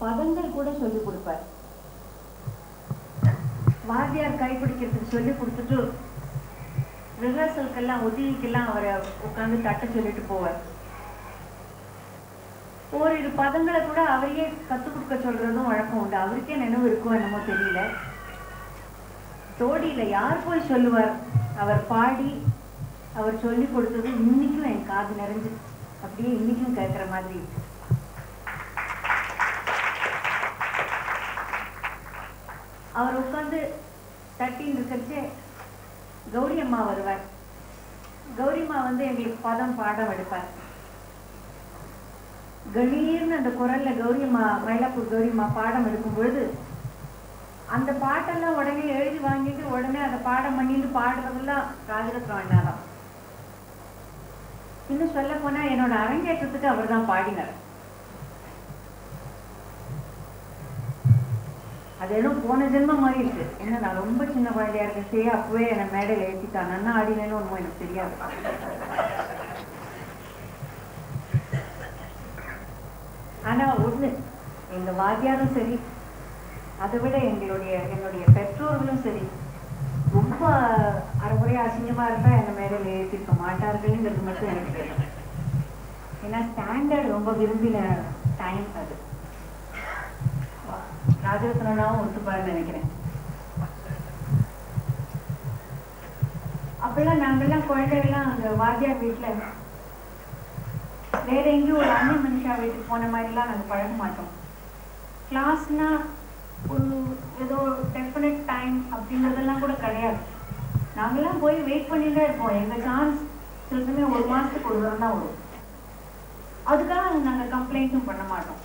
பதங்கள் கூட சொல்லி கொடுப்பார். வாத்தியார் கைப்பிடிக்கிறதுக்கு சொல்லி கொடுத்துட்டு ரிஹர்சலுக்கெல்லாம் ஒத்திகைக்கெல்லாம் அவரை உட்காந்து தட்ட சொல்லிட்டு போவார். ஓரிரு பதங்களை கூட அவரையே கற்றுக் கொடுக்க சொல்றதும் வழக்கம் உண்டு. அவருக்கே நினைவு இருக்கும் என்னமோ தெரியல. தோடியில யார் போய் சொல்லுவார், அவர் பாடி அவர் சொல்லி கொடுத்தது இன்னைக்கும் என் காது நிறைஞ்சு அப்படியே இன்னைக்கும் கேட்கிற மாதிரி. அவர் உட்காந்து தட்டின்னு இருக்கிறச்சே கௌரி அம்மா வருவார். கௌரி அம்மா எங்களுக்கு பதம் பாடம் எடுப்பார். கணீர்னு அந்த குரல்ல கௌரி அம்மா, மயிலாப்பூர் கௌரி அம்மா பாடம் எடுக்கும் பொழுது அந்த பாட்டெல்லாம் உடனே எழுதி வாங்கிட்டு உடனே அதை பாடம் பண்ணிட்டு பாடுறதெல்லாம் ராஜரத்னம் அண்ணாதான். இன்னும் சொல்ல போனா என்னோட அரங்கேற்றத்துக்கு அவர் தான் பாடினார். அது ஏதோ போன ஜென்மம் மாதிரி இருக்கு. ஏன்னா நான் ரொம்ப சின்ன குழந்தையா இருக்கே, அப்பவே என்னை மேடையில் ஏற்றிட்டான். நான் ஆடினேன்னு ஒன்றும் எனக்கு தெரியாது. ஆனா ஒண்ணு, எங்க வாத்தியாரும் சரி, அதை விட என்னுடைய பெற்றோர்களும் சரி, ரொம்ப அரைக்குறையா அசிங்கமா இருந்தா என்னை மேடையில் ஏற்றிருக்க மாட்டார்கள்ங்கிறது மட்டும் எனக்கு தெரியும். ஏன்னா ஸ்டாண்டர்ட் ரொம்ப விரும்பின டைம் அது. ராஜரத்னாவும் ஒத்துப்பாருன்னு நினைக்கிறேன். அப்பெல்லாம் நாங்கெல்லாம் குழந்தைகள்லாம் அங்க வாத்தியார் வீட்டுல வேற எங்கேயும் ஒரு அண்ணன் மனுஷா வீட்டுக்கு போன மாதிரிலாம் நாங்கள் பழக மாட்டோம். கிளாஸ்னா ஒரு ஏதோ டெஃபினட் டைம் அப்படிங்கிறதெல்லாம் கூட கிடையாது. நாங்கெல்லாம் போய் வெயிட் பண்ணிட்டு இருப்போம். எங்கள் சான்ஸ் சில சமயம் ஒரு மாதத்துக்கு ஒரு தரம் தான் வரும். அதுக்காக நாங்கள் கம்ப்ளைண்ட்டும் பண்ண மாட்டோம்.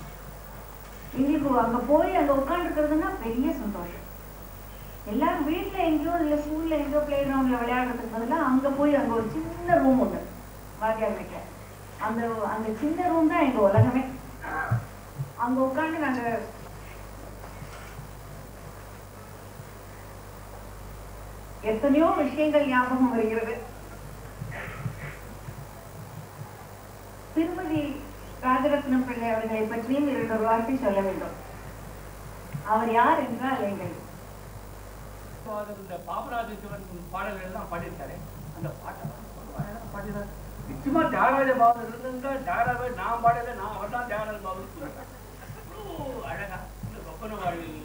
எங்களுக்கு அங்கே போய் அங்கே உட்காந்துருக்கிறதுனா பெரிய சந்தோஷம். எல்லாரும் வீட்டில் எங்கேயோ இல்லை ஸ்கூலில் எங்கேயோ பிளே கிரவுண்டில் விளையாடுறதுக்கு பதிலாக அங்கே போய் அங்கே ஒரு சின்ன ரூம் உண்டு வாத்தியார் வீட்டில். அந்த சின்ன ரூம் தான் எங்க உலகமே. அங்க உட்காந்து நாங்க எத்தனையோ விஷயங்கள் ஞாபகம் வருகிறது. திருமதி ராஜரத்னம் பிள்ளை அவர்களை பற்றியும் 2 வார்த்தை சொல்ல வேண்டும். அவர் யார் என்றால் எங்கள் பாபராஜ சிவன் பாடல்கள் எல்லாம் பாடியிருக்காரு. அந்த பாட்டை பாடினார். நிச்சயமா தியாகராஜ பாபு இருந்தா தியாகராஜ நான் பாடல, நான் அவர் தான் தியாகராஜ பாபுன்னு சொல்றேன். அழகா இந்த சொப்பன வாழ்வில்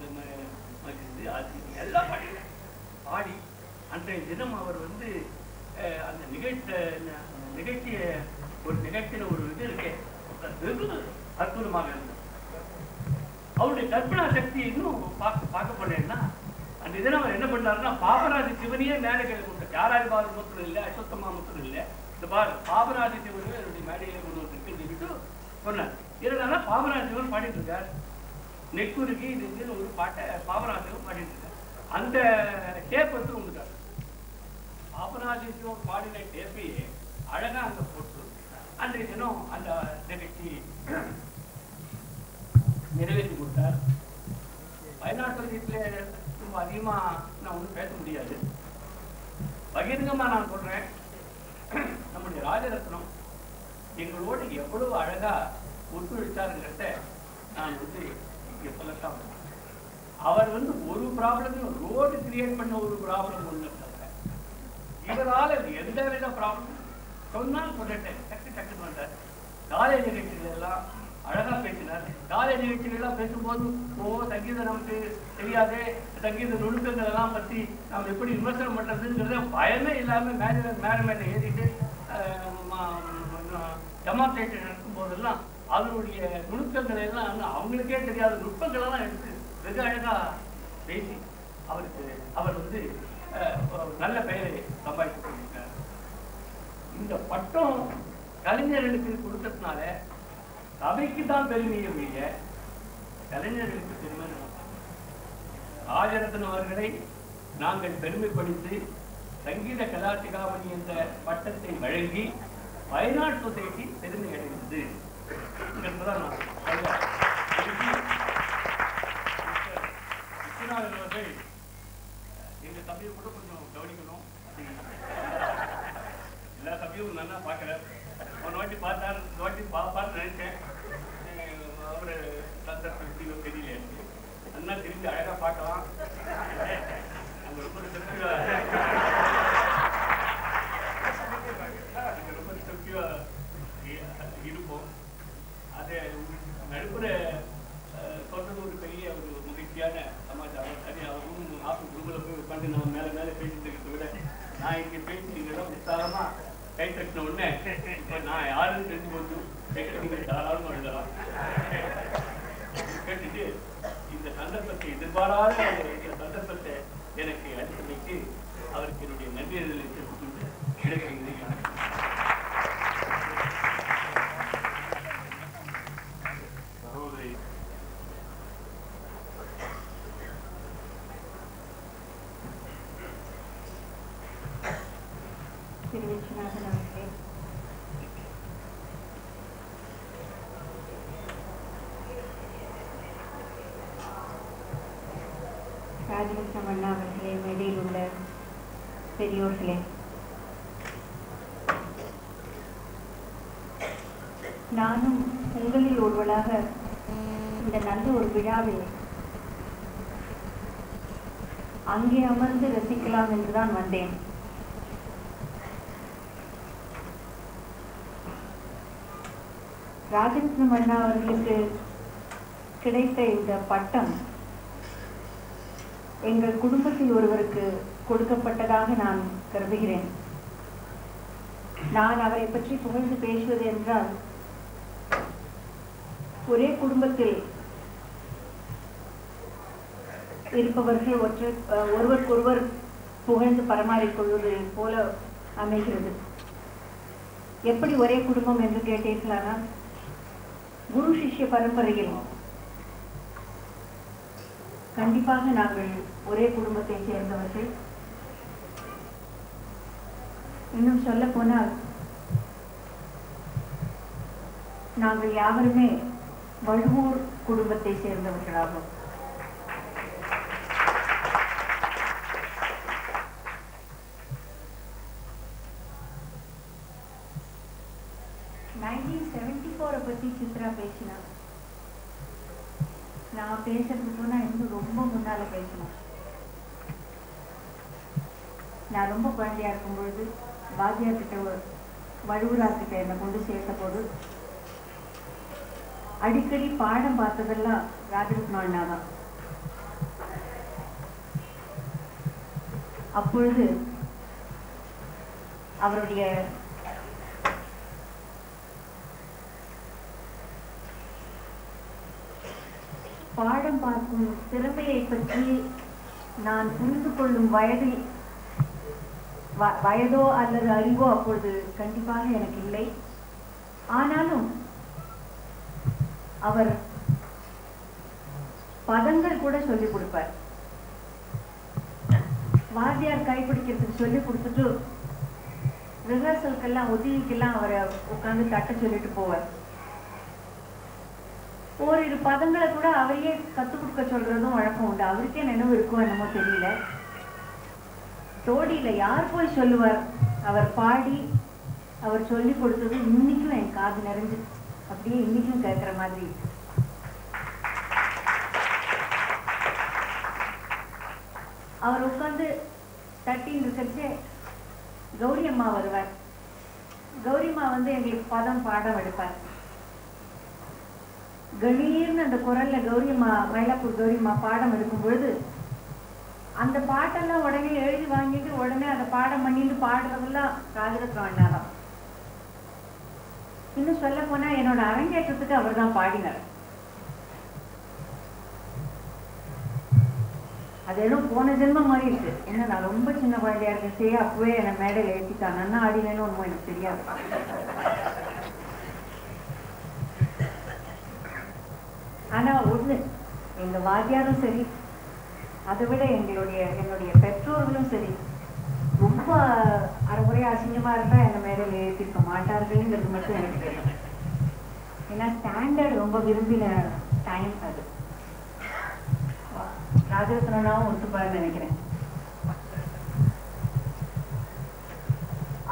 எல்லாம் பாடினேன். பாடி அன்றைய தினம் அவர் அந்த நிகழ்ச்சிய ஒரு நிகழ்ச்சியில ஒரு இது இருக்கே, வெகு அற்புதமாக இருந்தது. அவருடைய கற்பனா சக்தி இன்னும் பார்க்க போனேன்னா, அந்த இதில் அவர் என்ன பண்ணாருன்னா, பாபராஜ சிவனையே மேடைகளை கொண்டு, தியாகராஜ பாபு மட்டும் இல்லை, அஸ்வத்தமா மட்டும் இல்லை, இந்த பாபராஜ சிவன் என்னுடைய மேடையில கொண்டு வந்துருக்குன்னு சொல்லிட்டு சொன்னார். இதனால பாபராஜ சிவன் பாடிட்டு இருக்கார். நெக்குருகி இதுன்னு ஒரு பாட்டை பாபராஜ சிவன் பாடிட்டு இருக்கார். அந்த டேப் வந்துட்டார். பாபராஜ சிவன் பாடின டேப்பையே அழகா அங்க போட்டு அன்றைய தினம் அந்த நிகழ்ச்சி நிறைவேற்றி கொடுத்தார். வயநாட்டு வீட்டில் ரொம்ப அதிகமா நான் ஒன்றும் பேச முடியாது. பகிரங்கமா நான் சொல்றேன், நம்முடைய ராஜரத்னம் எங்களோடு எவ்வளவு அழகா ஒத்துழைச்சாருங்கிறத நான் இங்க சொல்லத்தான். அவர் ஒரு ப்ராப்ளமும் ரோடு கிரியேட் பண்ண ஒரு ப்ராப்ளம் ஒண்ணு இருக்காங்க. இவரால் எந்த வித ப்ராப்ளம் சொன்னாலும் சொல்லிட்டேன், டக்குன்னு வந்தார். காலேஜ் நிகழ்ச்சிகள் எல்லாம் அழகா பேசினார். காலேஜ் நிகழ்ச்சிகள் எல்லாம் பேசும்போது சங்கீதம் நமக்கு தெரியாது, சங்கீத நுணுக்கங்கள் எல்லாம் பத்தி நம்ம எப்படி விமர்சனம் பண்றதுங்கிறத பயமே இல்லாம மேல ஏறிட்டு டெமான்ஸ்ட்ரேஷன் நடக்கும் போதெல்லாம் அதனுடைய நுணுக்கங்களை எல்லாம் அவங்களுக்கே தெரியாத நுட்பங்கள் எல்லாம் எடுத்து வெகு அழகா பேசி அவர் நல்ல பெயரை சம்பாதித்து கொண்டிருக்கிறார். இந்த பட்டம் கலைஞர்களுக்கு கொடுத்ததுனால சபைக்கு தான் பெருமையை ஒழிய கலைஞர்களுக்கு பெருமை. ராஜரத்னம் அவர்களை நாங்கள் பெருமைப்படுத்தி சங்கீத கலாசிகாமணி என்ற பட்டத்தை வழங்கி வயநாடு சொசைட்டி பெருமை அடைந்தது. அவர்கள் எங்க சபையை கூட கொஞ்சம் கவனிக்கணும். எல்லா சபையும் நல்லா பார்க்கல. ஒரு வாட்டி பார்த்தார், இந்த வாட்டி பார்ப்பார்னு நினைச்சேன். அவரு நல்லா திரும்பி அழகா பார்க்கலாம். அங்க ரொம்ப திருப்தியா இருப்போம். அது நடுப்புற சொல்றது ஒரு பெரிய ஒரு மகிழ்ச்சியான சமாச்சாரம். சரி, அவரும் ஆஃபீஸ் குரூப்பில் போய் உட்காந்து நம்ம மேலே மேலே பேசிட்டு இருக்கிறத விட நான் இங்கே பேசி நீங்கள்லாம் உற்சாகமாக கை தட்டின உடனே இப்போ நான் யாருன்னு தெரிஞ்சு போது நீங்கள் தாராளமாக எழுதலாம். கேட்டுட்டு இந்த சந்தர்ப்பத்தை எதிர்பாராத இந்த சந்தர்ப்பத்தை எனக்கு அளித்தமைக்கு அவருக்கு என்னுடைய நன்றியை தெரிவித்துக்கொண்டு கிடைக்கிறேன். திரு விஸ்வநாதன் அவர்களே, ராஜரத்னம் அண்ணா அவர்களே, மேடையில் உள்ள பெரியோர்களே, நானும் உங்களில் ஒருவளாக இந்த நல்ல ஒரு விழாவில் அங்கே அமர்ந்து ரசிக்கலாம் என்றுதான் வந்தேன். ராஜரத்னம் அண்ணா அவர்களுக்கு கிடைத்த இந்த பட்டம் எங்கள் குடும்பத்தில் ஒருவருக்கு கொடுக்கப்பட்டதாக நான் கருதுகிறேன். நான் அவரை பற்றி புகழ்ந்து பேசுவது என்றால், ஒரே குடும்பத்தில் இருப்பவர்கள் ஒருவருக்கொருவர் புகழ்ந்து பரமாறிக்கொள்வது போல அமைகிறது. எப்படி ஒரே குடும்பம் என்று கேட்டீர்களானால், குரு சிஷ்ய பரம்பரையில் கண்டிப்பாக நாங்கள் ஒரே குடும்பத்தை சேர்ந்தவர்கள். இன்னும் சொல்ல போனால், நாங்கள் யாவருமே வழுவூர் குடும்பத்தை சேர்ந்தவர்களாகும். பத்தி சித்ரா பேசினா, நான் பேசுறதுக்கு போனா இன்னும் ரொம்ப முன்னால பேசணும். நான் ரொம்ப குழந்தையா இருக்கும் பொழுது பாஜியார் கிட்ட வழுவூரார் கிட்ட என்னை கொண்டு சேர்த்த போது அடிக்கடி பாடம் பார்த்ததெல்லாம் ராஜரத்னம் அண்ணா தான். அப்பொழுது அவருடைய பாடம் பார்க்கும் திறமையை பற்றி நான் புரிந்து கொள்ளும் வயதோ அல்லது அறிவோ அப்பொழுது கண்டிப்பாக எனக்கு இல்லை. ஆனாலும் அவர் பதங்கள் கூட சொல்லிக் கொடுப்பார். வாத்தியார் கைப்பிடிக்கிறதுக்கு சொல்லிக் கொடுத்துட்டு ரிஹர்சலுக்கெல்லாம் உதவிக்கெல்லாம் அவரை உட்காந்து தட்ட சொல்லிட்டு போவார். ஓரிரு பதங்களை கூட அவரையே கத்துக் கொடுக்க சொல்றதும் வழக்கம் உண்டு. அவருக்கே நினைவு இருக்கும் என்னமோ தெரியல. தோடியில யார் போய் சொல்லுவார், அவர் பாடி அவர் சொல்லி கொடுத்தது இன்னைக்கும் என் காது நிறைஞ்சு அப்படியே இன்னைக்கும் கேட்கிற மாதிரி. அவர் உட்காந்து தட்டின்னு இருக்கிறச்சே கௌரி அம்மா வருவார். கௌரி அம்மா எங்களுக்கு பதம் பாடம் எடுப்பார். கணீர்னு அந்த குரல்ல கௌரியம்மா, மயிலாப்பூர் கௌரியம்மா பாடம் எடுக்கும் பொழுது அந்த பாட்டெல்லாம் உடனே எழுதி வாங்கிட்டு உடனே அதை பாடம் பண்ணிட்டு பாடுறதெல்லாம் ராஜரத்னம் அண்ணா தான். இன்னும் சொல்ல போனா என்னோட அரங்கேற்றத்துக்கு அவர் தான் பாடினார். அது எதுவும் போன ஜென்மம் மாதிரி இருக்கு. என்ன, நான் ரொம்ப சின்ன குழந்தையா இருக்கேன், சரி அப்பவே என்னை மேடையில் ஏற்றிட்டான், நல்லா ஆடினேன்னு ஒன்றும் எனக்கு தெரியாது. ஆனா ஒண்ணு, எங்க வாத்தியாரும் சரி, அதை விட என்னுடைய பெற்றோர்களும் சரி, ரொம்ப அரைமுறையா அசிங்கமா இருந்தா என்ன மேடையில் ஏற்றிருக்க மாட்டார்கள்ங்கிறது மட்டும் எனக்கு தெரியும். ஏன்னா ஸ்டாண்டர்ட் ரொம்ப விரும்பின டைம் அது. ராஜரத்னாவும் ஒத்துப்பாருன்னு நினைக்கிறேன்.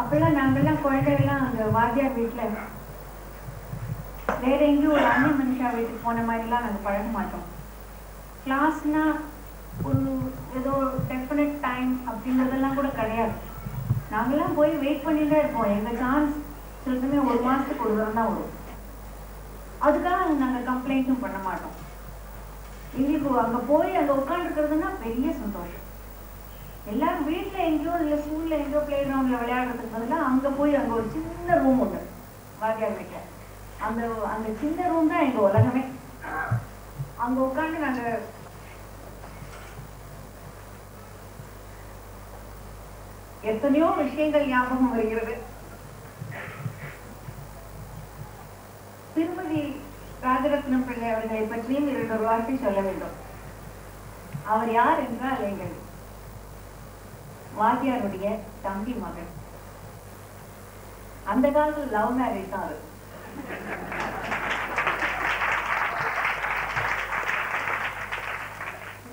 அப்பெல்லாம் நாங்கெல்லாம் குழந்தைகள்லாம் அங்க வாத்தியார் வீட்டுல வேற எங்கேயும் ஒரு அண்ணன் மனுஷா வீட்டுக்கு போன மாதிரிலாம் நாங்கள் பழக மாட்டோம். கிளாஸ்னா ஒரு ஏதோ டெஃபினட் டைம் அப்படின்றதெல்லாம் கூட கிடையாது. நாங்கெல்லாம் போய் வெயிட் பண்ணிட்டு தான் இருப்போம். எங்கள் சான்ஸ் சில சமயம் 1 மாதத்துக்கு ஒரு தரம் தான் வரும். அதுக்காக நாங்கள் கம்ப்ளைண்ட்டும் பண்ண மாட்டோம். எங்களுக்கு அங்கே போய் அங்கே உட்காந்துருக்கிறதுனா பெரிய சந்தோஷம். எல்லாரும் வீட்டில் எங்கேயோ இல்லை ஸ்கூலில் எங்கேயோ பிளே கிரவுண்டில் விளையாடுறதுக்கு பதிலாக அங்கே போய் அங்கே ஒரு சின்ன ரூம் உண்டு வாத்தியார் வீட்டில். அந்த அந்த சின்ன ரூம் தான் எங்கள் உலகமே. அங்கே உட்காந்து நாங்கள் எத்தனையோ விஷயங்கள் ஞாபகம் வருகிறது. திருமதி ராஜரத்னம் பிள்ளை அவர்களை பற்றியும் 2 வார்த்தை சொல்ல வேண்டும். அவர் யார் என்றால் எங்கள் வாத்தியாருடைய தம்பி மகன். அந்த காலத்தில் லவ் மேரேஜ் தான்.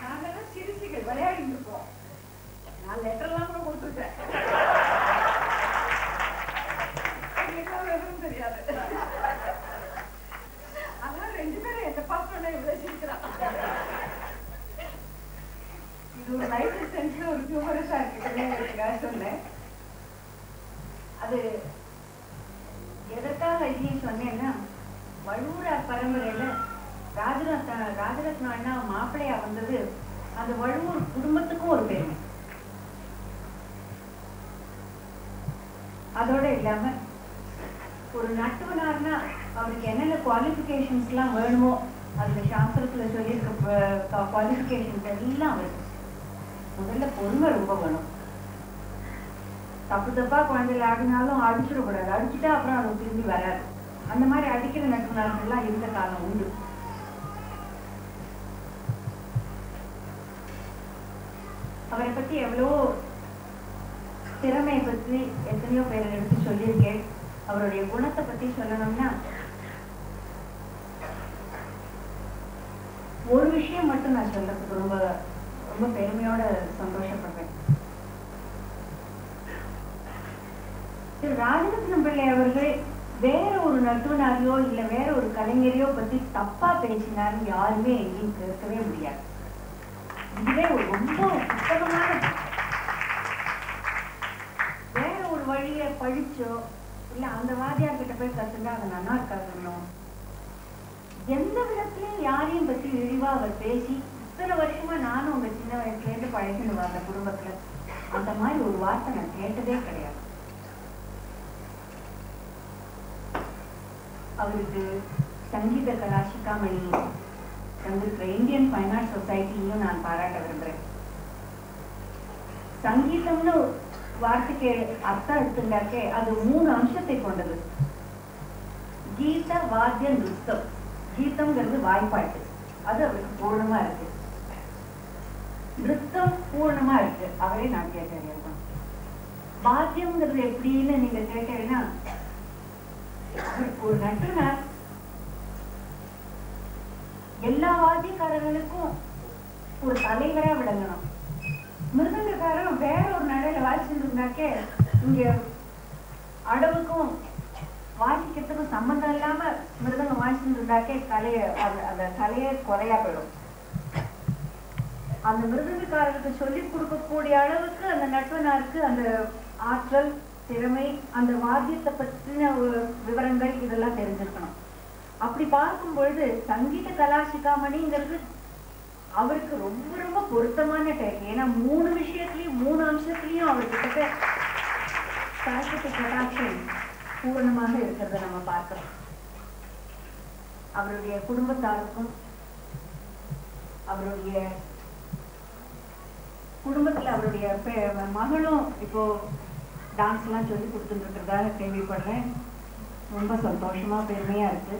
நாங்கெல்லாம் சிரிச்சுகள் விளையாடி இருப்போம். நான் லெட்டர்லாம் கூட கொடுத்துட்டேன். எதுவும் தெரியாது. அதனால 2 பேரும் எந்த பார்த்தோன்னா இவ்வளவு சிரிக்கிறான். இது ஒரு லைஃப் சென்ஸ்ல ஒரு ஹியூமரஸா இருக்குதுன்னு சொன்னேன். அது எதற்காக இதையும் சொன்னேன்னா, வழுவூர் பரம்பரையில ராஜரத்னம் அண்ணா மாப்பிள்ளையா வந்தது அந்த வழுவூர் குடும்பத்துக்கும் ஒரு பெருமை. அதோட இல்லாம ஒரு நட்டுவனார்னா அவருக்கு என்னென்ன குவாலிஃபிகேஷன்ஸ் எல்லாம் வேணுமோ அந்த சாஸ்திரத்துல சொல்லியிருக்க குவாலிஃபிகேஷன்ஸ் எல்லாம் அவருக்கு. முதல்ல பொறுமை ரொம்ப வேணும். தப்பா குழந்தைகள் ஆடினாலும் அடிச்சிடக்கூடாது. அடிச்சுட்டா அப்புறம் அது திரும்பி வராது. அந்த மாதிரி அடிக்கிற நட்டுவனார்கள்லாம் இருந்த காலம் உண்டு. அவரை பத்தி எவ்வளோ திறமையை பற்றி எத்தனையோ பேரை எடுத்து சொல்லியிருக்கேன். அவருடைய குணத்தை பத்தி சொல்லணும்னா, ஒரு விஷயம் மட்டும் நான் சொல்றதுக்கு ரொம்ப ரொம்ப பெருமையோட சந்தோஷப்படுறேன். திரு ராஜரத்னம் பிள்ளை அவர்கள் வேற ஒரு நட்டுவனாரையோ இல்ல வேற ஒரு கலைஞரையோ பத்தி தப்பா பேசினாருன்னு யாருமே எங்கேயும் கேட்கவே முடியாது. இதுவே ஒரு ரொம்ப புத்தகமான வேற ஒரு வழிய படிச்சோ இல்ல அந்த வாத்தியார் கிட்ட போய் கத்துனா அது நல்லா இருக்காதுன்னு எந்த விதத்திலையும் யாரையும் பத்தி இழிவா அவர் பேசி இத்தனை வருஷமா நானும் உங்க சின்ன வயசுல இருந்து பழகின்னு வந்த குடும்பத்துல அந்த மாதிரி ஒரு வார்த்தை நான் கேட்டதே கிடையாது. அவருக்கு சங்கீத கலாசிகாமணி தந்திருக்கிற இந்தியன் ஃபைன் ஆர்ட் சொசைட்டியும் நான் பாராட்ட விரும்புறேன். சங்கீதம்னு வார்த்தைக்கு அர்த்தம் எடுத்துட்டாக்கே அது 3 அம்சத்தை கொண்டது. கீத, வாத்தியம், நிருத்தம். கீதம்ங்கிறது வாய்ப்பாட்டு, அது அவருக்கு பூர்ணமா இருக்கு. நிருத்தம் பூர்ணமா இருக்கு, அவரே நாட்டியாச்சாரியா தான். வாத்தியம்ங்கிறது எப்படின்னு நீங்க கேட்டீங்கன்னா, ஒரு நட்டுனர் எல்லா வாத்தியக்காரர்களுக்கும் ஒரு தலைவரா விளங்கணும். மிருதங்கக்காரன் வேற ஒரு நடையில வாசிச்சுருந்தாக்கே இங்க அளவுக்கும் வாசிக்கிறதுக்கும் சம்பந்தம் இல்லாம மிருதங்கம் வாசிச்சுருந்தாக்கே அந்த கலையை குறையா போயிடும். அந்த மிருதங்கக்காரருக்கு சொல்லி கொடுக்கக்கூடிய அளவுக்கு அந்த நட்டுவனாருக்கு அந்த ஆற்றல், திறமை, அந்த வாத்தியத்தை பற்றின விவரங்கள் இதெல்லாம் தெரிஞ்சிருக்கணும். அப்படி பார்க்கும் பொழுது சங்கீத கலாசிகாமணிங்கிறது அவருக்கு ரொம்ப ரொம்ப பொருத்தமான டைப். ஏன்னா 3 விஷயத்திலையும் 3 அம்சத்திலையும் அவர்கிட்ட சாஸ்திர கடாட்சம் பூர்ணமாக இருக்கிறத நம்ம பார்க்கிறோம். அவருடைய குடும்பத்தாருக்கும் அவருடைய குடும்பத்துல அவருடைய மகளும் இப்போ டான்ஸ் எல்லாம் சொல்லி கொடுத்துட்டு இருக்கிறதாக கேள்விப்படுறேன். ரொம்ப சந்தோஷமா பெருமையா இருக்கு.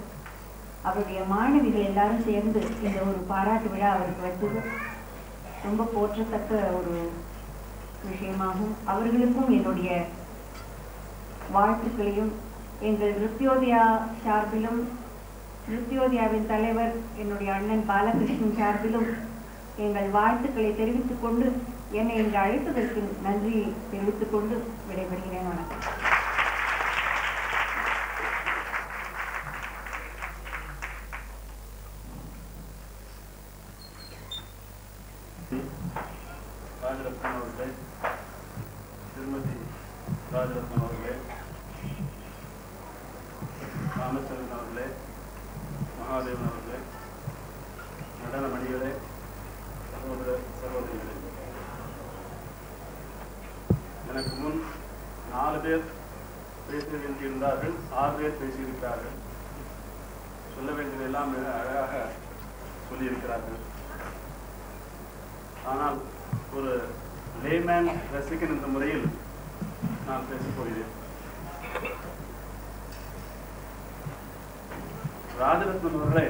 அவருடைய மாணவிகள் எல்லாரும் சேர்ந்து இந்த ஒரு பாராட்டு விழா அவருக்கு வச்சது ரொம்ப போற்றத்தக்க ஒரு விஷயமாகும். அவர்களுக்கும் என்னுடைய வாழ்த்துக்களையும் எங்கள் நிருத்யோதயா சார்பிலும் நிருத்யோதயாவின் தலைவர் என்னுடைய அண்ணன் பாலகிருஷ்ணன் சார்பிலும் எங்கள் வாழ்த்துக்களை தெரிவித்துக் கொண்டு என்னை இங்கு அழைத்ததற்கு நன்றி தெரிவித்துக் கொண்டு விடைபெறுகிறேன். வணக்கம். ராஜரத்னம் அவர்களே, திருமதி ராஜரத்னம் அவர்களே, ராமச்சந்திரன் அவர்களே, மகாதேவன் அவர்களே, நடன மணிகளே, சகோதர சகோதரிகளே, எனக்கு முன் 4 பேர் பேச வேண்டியிருந்தார்கள், 6 பேர் பேசியிருக்கிறார்கள். சொல்ல வேண்டியதெல்லாம் மிக அழகாக சொல்லியிருக்கிறார்கள். ஆனால் ஒரு லேமேன் ரசிகன் என்ற முறையில் நான் பேசப் போகிறேன். ராஜரத்னம் அவர்களை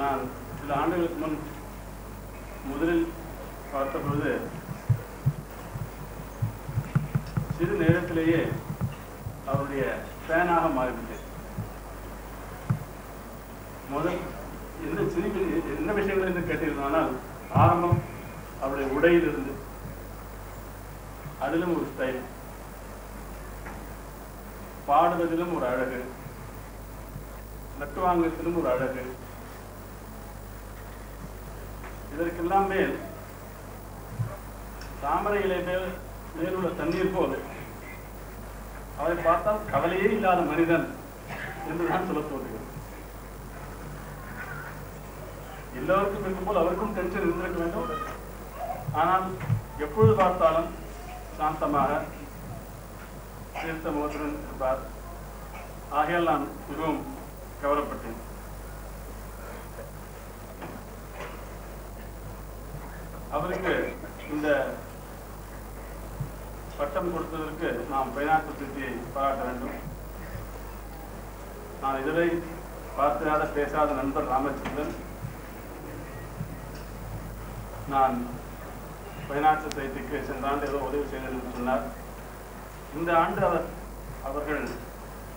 நான் சில ஆண்டுகளுக்கு முன் முதலில் பார்த்த பொழுது சிறு நேரத்திலேயே அவருடைய ஃபேனாக மாறிவிட்டேன். முதல் என்ன விஷயங்கள் என்று கேட்டிருந்தால் ஆரம்பம் அவருடைய உடையில் இருந்து, அதிலும் ஒரு ஸ்டைல், பாடுவதிலும் ஒரு அழகு, நட்டுவாங்கத்திலும் ஒரு அழகு, இதற்கெல்லாம் மேல் தாமரை இலை மேலுள்ள தண்ணீர் போல் அவரை பார்த்தால் கவலையே இல்லாத மனிதன் என்றுதான் சொல்ல தோன்றுகிறது. எல்லோருக்கும் இருக்கும் போல் அவருக்கும் டென்ஷன் இருந்திருக்க வேண்டும். ஆனால் எப்பொழுது பார்த்தாலும் சாந்தமாக தீர்த்த முகத்துடன் இருப்பார். ஆகையால் நான் மிகவும் கவரப்பட்டேன். அவருக்கு இந்த பட்டம் கொடுத்ததற்கு நாம் பைனாட்டு திருப்தியை பாராட்ட வேண்டும். நான் இதுவரை பார்த்தாத பேசாத நண்பர் ராமச்சந்திரன் நான் பைனான்ஸ் சொசைட்டிக்கு சென்ற ஆண்டு ஏதோ உதவி செய்தேன் என்று சொன்னார். இந்த ஆண்டு அவர்கள்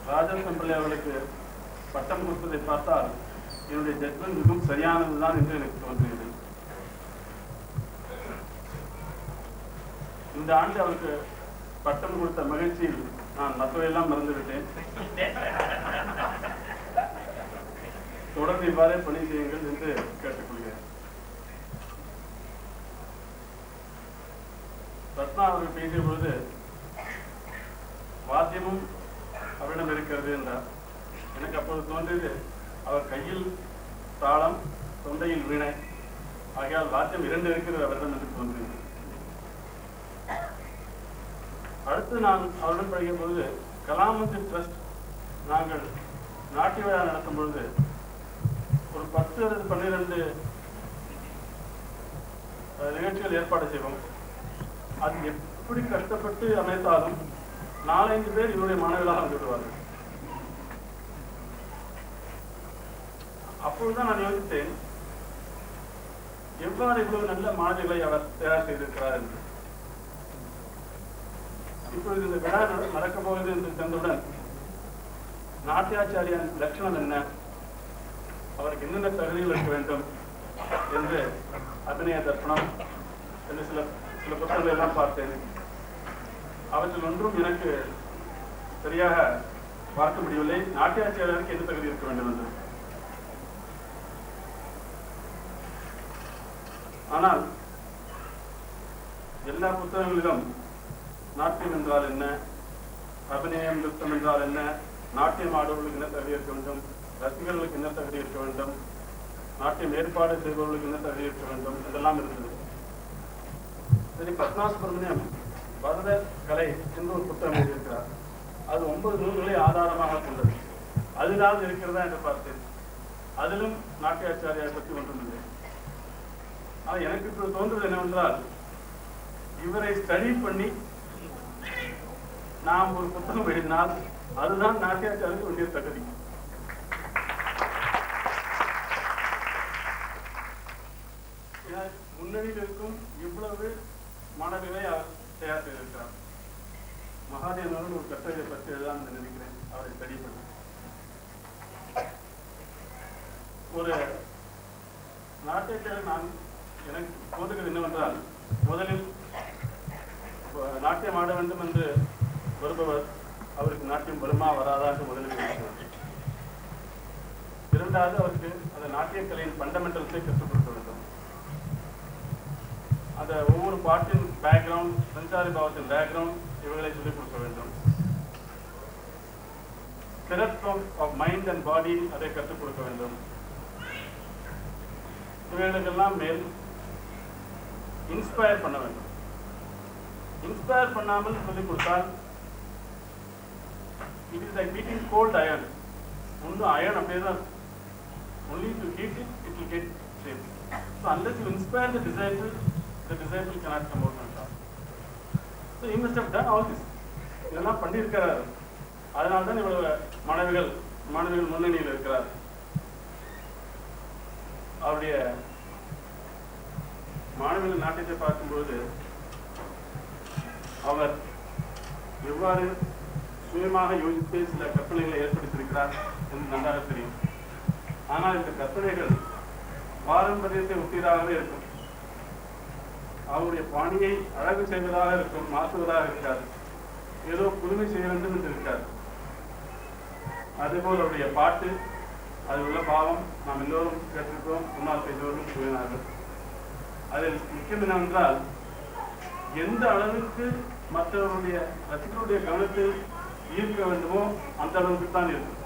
ராஜரத்னம் பிள்ளை அவர்களுக்கு பட்டம் கொடுத்ததை பார்த்தால் என்னுடைய ஜட்மெண்ட் மிகவும் சரியானதுதான் என்று எனக்கு தோன்றுகிறது. இந்த ஆண்டு அவருக்கு பட்டம் கொடுத்த மகிழ்ச்சியில் நான் மற்றவையெல்லாம் மறந்துவிட்டேன். தொடர்ந்து இவ்வாறே பணி செய்யுங்கள் என்று கேட்டுக்கொள்கிறேன். ரத்னா அவர்கள் பேசிய பொழுது வாத்தியமும் அவரிடம் இருக்கிறது என்றார். எனக்கு அப்போது தோன்றியது, அவர் கையில் தாளம், தொண்டையில் வீணை, ஆகையால் வாத்தியம் 2 இருக்கிறது அவரிடம் என்று தோன்றியது. அடுத்து நான் அவருடன் படிக்கும் பொழுது கலாமந்தி ட்ரஸ்ட் நாங்கள் நாட்டிய விழா நடத்தும் பொழுது ஒரு 10 அல்லது 12 நிகழ்ச்சிகள் ஏற்பாடு செய்வோம். அது எப்படி கஷ்டப்பட்டு அமைத்தாலும் 4-5 பேர் இவருடைய மாணவர்களாக வந்துவிடுவார்கள். அப்பொழுதுதான் நான் யோசித்தேன், எவ்வாறு இவ்வளவு நல்ல மாணவர்களை அவர் தயார் செய்திருக்கிறார் என்று. இப்பொழுது இந்த விழா நடக்கப் போவது என்று சென்றவுடன் நாட்டியாச்சாரியின் லட்சணம் என்ன, அவருக்கு என்னென்ன தகுதிகள் இருக்க வேண்டும் என்று அபிநய தர்ப்பணம் என்று சில புத்தகங்களை எல்லாம் பார்த்தேன். அவற்றில் ஒன்றும் எனக்கு சரியாக பார்க்க முடியவில்லை. நாட்டியாச்சாரியருக்கு என்ன தகுதி இருக்க வேண்டும் என்று. ஆனால் எல்லா புத்தகங்களிலும் நாட்டியம் என்றால் என்ன, அபிநயம் நிறுத்தம் என்றால் என்ன, நாட்டியம் ஆடுவர்களுக்கு என்ன தகுதி இருக்க வேண்டும், ரசிகர்களுக்கு என்ன தகுதி இருக்க வேண்டும், நாட்டியம் ஏற்பாடு செய்பவர்களுக்கு என்ன தகுதி இருக்க வேண்டும் இதெல்லாம் இருந்தது. சரி, பத்மா சுப்பிரமணியம் பரத கலை என்று ஒரு புத்தகம் எழுதியிருக்கிறார். அது 9 நூல்களை ஆதாரமாக கொண்டது. அதிலாவது இருக்கிறதா என்று பார்த்தேன். அதிலும் நாட்டியாச்சாரியை பற்றி ஒன்றுமில்லை. ஆனால் எனக்கு இப்போது தோன்றுவது என்னவென்றால், இவரை ஸ்டடி பண்ணி நாம் ஒரு புத்தகம் எழுதினால் அதுதான் நாட்டியாச்சாரிக்கு வேண்டிய தகுதி. முன்னணியில் இருக்கும் இவ்வளவு மாணவர்களை அவர் தயார் செய்திருக்கிறார். மகாதேவன் ஒரு கட்டுரையை பற்றி எழுதலாம் என்று நினைக்கிறேன். அவரை ஸ்டடி பண்ண ஒரு நாட்டியத்தில் நான் எனக்கு தோன்றுகிறது என்னவென்றால், முதலில் நாட்டியம் ஆட வேண்டும் என்று வருபவர் அவருக்கு நாட்டியம் வருமா வராதா என்று முதலில் யோசிக்கிறார். இரண்டாவது, அவருக்கு அந்த நாட்டிய கலையின் ஃபண்டமெண்டல்ஸை கற்றுக் கொடுக்க வேண்டும். அந்த ஒவ்வொரு பாட்டின் பேக்ரவுண்ட், சஞ்சாரி பாவத்தின் பேக்ரவுண்ட் இவர்களை சொல்லிக் கொடுக்க வேண்டும். ஸ்திரத்துவம் ஆஃப் மைண்ட் அண்ட் பாடி அதை கற்றுக் கொடுக்க வேண்டும். இவர்களுக்கெல்லாம் மேல் இன்ஸ்பயர் பண்ண வேண்டும். இன்ஸ்பயர் பண்ணாமல் சொல்லிக் கொடுத்தால் it is like beating cold iron. ஒன்றும் அயன் அப்படியே தான், only to heat it, it will get shape. So unless you inspire the disciple cannot come out on top. So he must have done all this. இதெல்லாம் பண்ணியிருக்கிறார். அதனால தான் இவ்வளவு மாணவிகள் முன்னணியில் இருக்கிறார். அவருடைய மாணவிகள் நாட்டியத்தை பார்க்கும்போது அவர் எவ்வாறு சுயமாக யோசித்து சில கற்பனைகளை ஏற்படுத்தியிருக்கிறார் என்று நன்றாக தெரியும். ஆனால் இந்த கற்பனைகள் பாரம்பரியத்தை ஒட்டியதாகவே இருக்கும். அவருடைய பாணியை அழகு செய்வதாக இருக்கும், மாற்றுவதாக இருக்காது. ஏதோ புதுமை செய்ய வேண்டும் என்று இருக்காது. அதேபோல் அவருடைய பாட்டு, அதில் உள்ள பாவம் நாம் எல்லோரும் கேட்டிருக்கிறோம், முன்னால் செய்தவர்களும் கூறினார்கள். அதில் முக்கியம் என்னவென்றால், எந்த அளவுக்கு மற்றவருடைய ரசிகருடைய கவனத்தை ஈர்க்க வேண்டுமோ அந்த அளவுக்கு தான் இருக்கும்.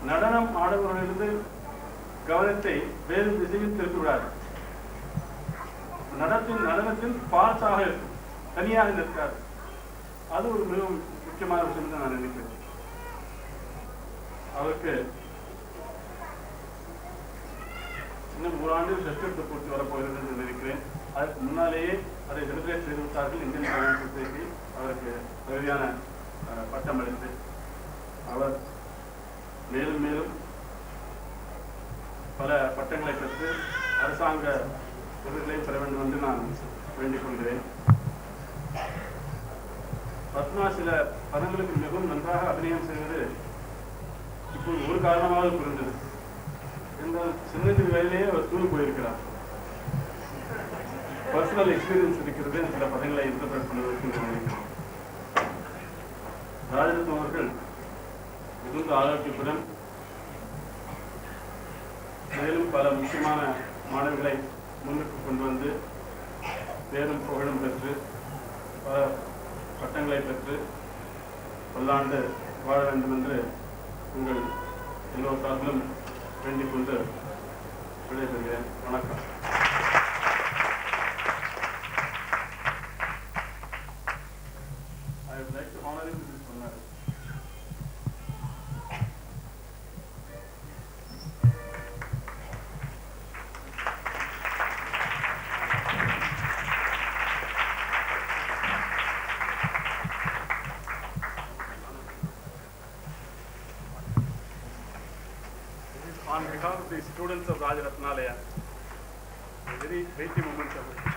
நடனம் ஆடவர்களிலிருந்து கவனத்தை வேறு திசையில் திருப்பி விடாது. நடனத்தின் பார்ட்ஸாக இருக்கும், தனியாக நிற்காது. அது ஒரு மிகவும் முக்கியமான விஷயம் தான் நான் நினைக்கிறேன். அவருக்கு இன்னும் ஒரு ஆண்டு சர்டிபிகேட் பூர்த்தி வரப்போகிறது என்று நினைக்கிறேன். அதுக்கு முன்னாலேயே அதை செலிப்ரேட் செய்து விட்டார்கள் இந்தியன் டான்ஸ் சொசைட்டி. அவருக்கு தகுதியான பட்டம் அளித்து அவர் மேலும் மேலும் பல பட்டங்களை பெற்று அரசாங்க விருதுகளை பெற வேண்டும் என்று நான் வேண்டிக் கொள்கிறேன். பத்மா சில பதங்களுக்கு மிகவும் நன்றாக அபிநயம் செய்வது இப்போது ஒரு காரணமாக புரிந்தது. என்றால் சின்னஞ்சிறு வயதிலேயே அவர் தூள் போயிருக்கிறார். பர்சனல் எக்ஸ்பீரியன்ஸ் இருக்கிறது சில பதங்களை இன்டர்பிரட் பண்ணுவதற்கு நினைக்கிறேன். ராஜரத்னம் அவர்கள் மிகுந்த ஆரோக்கியத்துடன் மேலும் பல முக்கியமான மாணவர்களை முன்னுக்கு கொண்டு வந்து பேரும் புகழும் பெற்று பல பட்டங்களை பெற்று பல்லாண்டு வாழ வேண்டும் என்று உங்கள் எல்லோரு சார்பிலும் வேண்டிக் கொண்டு விடைபெறுகிறேன். வணக்கம். I would like to honor him with this honor. On behalf of the students of Rajaratnalaya, a very weighty moment of it.